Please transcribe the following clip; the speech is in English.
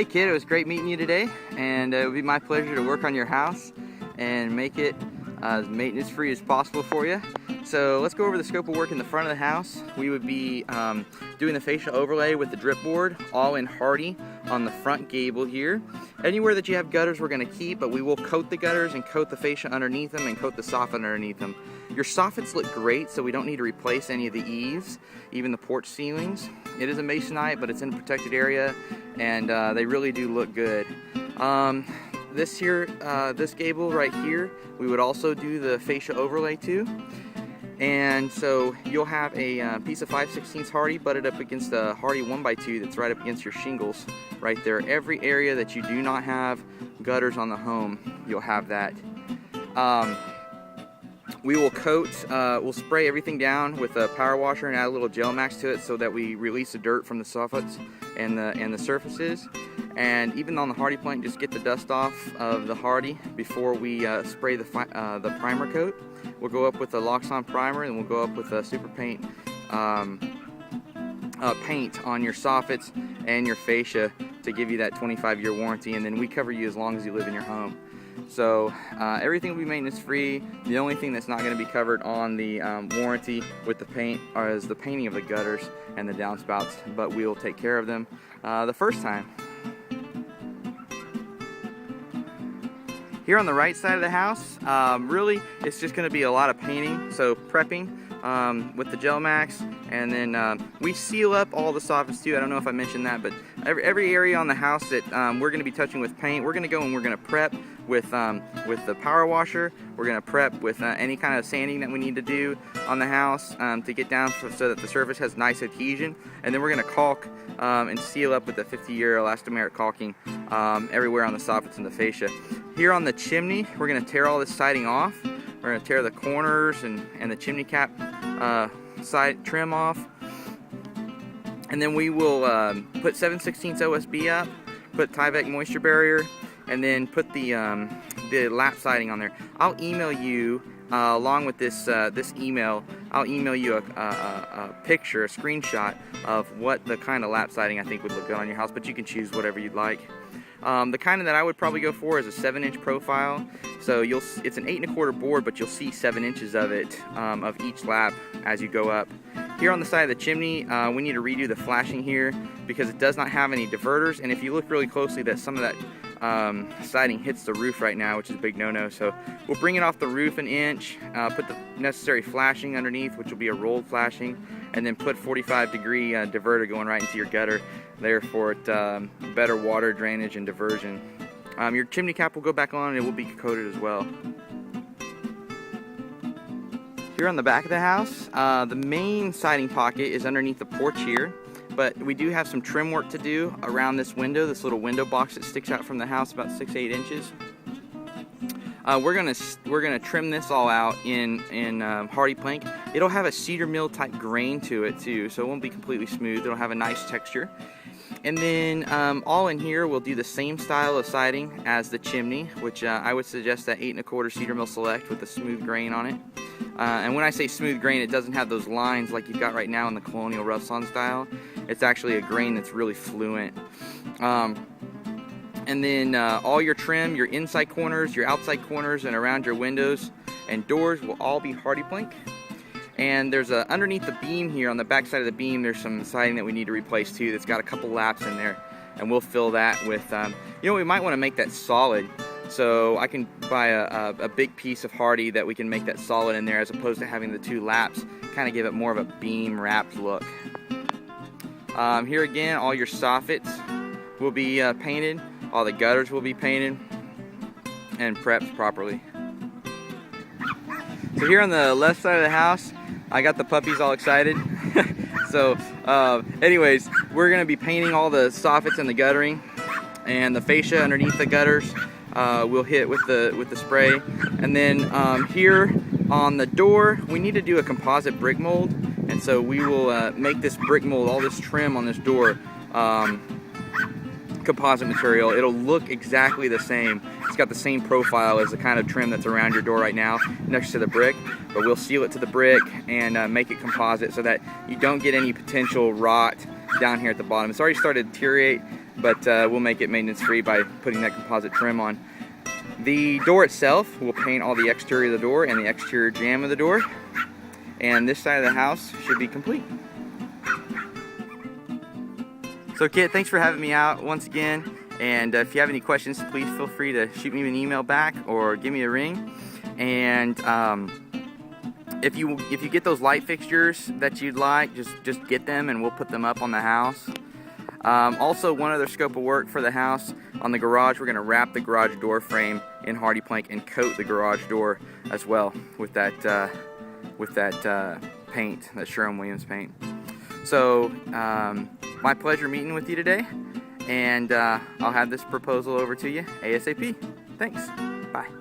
Hey kid, it was great meeting you today, and it would be my pleasure to work on your house and make it as maintenance free as possible for you. So let's go over the scope of work in the front of the house. We would be doing the fascia overlay with the drip board, all in Hardie on the front gable here. Anywhere that you have gutters we're going to keep, but we will coat the gutters and coat the fascia underneath them and coat the soffit underneath them. Your soffits look great, so we don't need to replace any of the eaves, even the porch ceilings. It is a masonite, but it's in a protected area, and they really do look good. This gable right here, we would also do the fascia overlay to. And so you'll have a piece of 5/16 Hardie butted up against a Hardie 1x2 that's right up against your shingles right there. Every area that you do not have gutters on the home, you'll have that. We will coat, we'll spray everything down with a power washer and add a little gel max to it so that we release the dirt from the soffits and the surfaces. And even on the Hardie plank, just get the dust off of the Hardie before we spray the primer coat. We'll go up with a Loxon primer, and we'll go up with a super paint paint on your soffits and your fascia to give you that 25-year warranty, and then we cover you as long as you live in your home. So everything will be maintenance free. The only thing that's not going to be covered on the warranty with the paint is the painting of the gutters and the downspouts, but we will take care of them the first time. Here on the right side of the house, really it's just going to be a lot of painting, so prepping with the gel max, and then we seal up all the soffits too. I don't know if I mentioned that, but every area on the house that we're going to be touching with paint, we're going to go and we're going to prep with the power washer. We're going to prep with any kind of sanding that we need to do on the house to get down so that the surface has nice adhesion, and then we're going to caulk and seal up with the 50-year elastomeric caulking everywhere on the soffits and the fascia. Here on the chimney, we're going to tear all this siding off. We're going to tear the corners and the chimney cap side trim off, and then we will put 7/16 OSB up, put Tyvek moisture barrier, and then put the lap siding on there. I'll email you along with this email. I'll email you a picture, a screenshot of what the kind of lap siding I think would look good on your house, but you can choose whatever you'd like. The kind that I would probably go for is a 7-inch profile. So it's an 8 1/4 board, but you'll see 7 inches of it, of each lap as you go up. Here on the side of the chimney, we need to redo the flashing here because it does not have any diverters. And if you look really closely, that some of that siding hits the roof right now, which is a big no-no. So we'll bring it off the roof an inch, put the necessary flashing underneath, which will be a rolled flashing, and then put 45-degree diverter going right into your gutter there for better water drainage and diversion. Your chimney cap will go back on and it will be coated as well. Here on the back of the house, the main siding pocket is underneath the porch here, but we do have some trim work to do around this window, this little window box that sticks out from the house about 6-8 inches. We're gonna trim this all out in Hardie plank. It'll have a cedar mill type grain to it too, so it won't be completely smooth. It'll have a nice texture. And then all in here we'll do the same style of siding as the chimney, which I would suggest that 8 1/4 cedar mill select with a smooth grain on it. And when I say smooth grain, it doesn't have those lines like you've got right now in the colonial rough sawn style. It's actually a grain that's really fluent. And then all your trim, your inside corners, your outside corners, and around your windows and doors will all be Hardie plank. And there's underneath the beam here, on the back side of the beam, there's some siding that we need to replace too that's got a couple laps in there. And we'll fill that with, we might want to make that solid. So I can buy a big piece of Hardie that we can make that solid in there, as opposed to having the 2 laps, kind of give it more of a beam wrapped look. Here again, all your soffits will be painted. All the gutters will be painted and prepped properly. So here on the left side of the house, I got the puppies all excited. So anyways, we're going to be painting all the soffits and the guttering, and the fascia underneath the gutters we'll hit with the spray. And then here on the door, we need to do a composite brick mold, and so we will make this brick mold, all this trim on this door, composite material. It'll look exactly the same. It's got the same profile as the kind of trim that's around your door right now next to the brick, but we'll seal it to the brick and make it composite so that you don't get any potential rot down here at the bottom. It's already started to deteriorate. but we'll make it maintenance free by putting that composite trim on. The door itself, we'll paint all the exterior of the door and the exterior jamb of the door, and this side of the house should be complete. So Kit, thanks for having me out once again, and if you have any questions, please feel free to shoot me an email back or give me a ring. And if you get those light fixtures that you'd like, just get them and we'll put them up on the house. Also, one other scope of work for the house, on the garage, we're going to wrap the garage door frame in Hardie plank and coat the garage door as well with that paint, that Sherwin-Williams paint. So, my pleasure meeting with you today, and I'll have this proposal over to you ASAP. Thanks. Bye.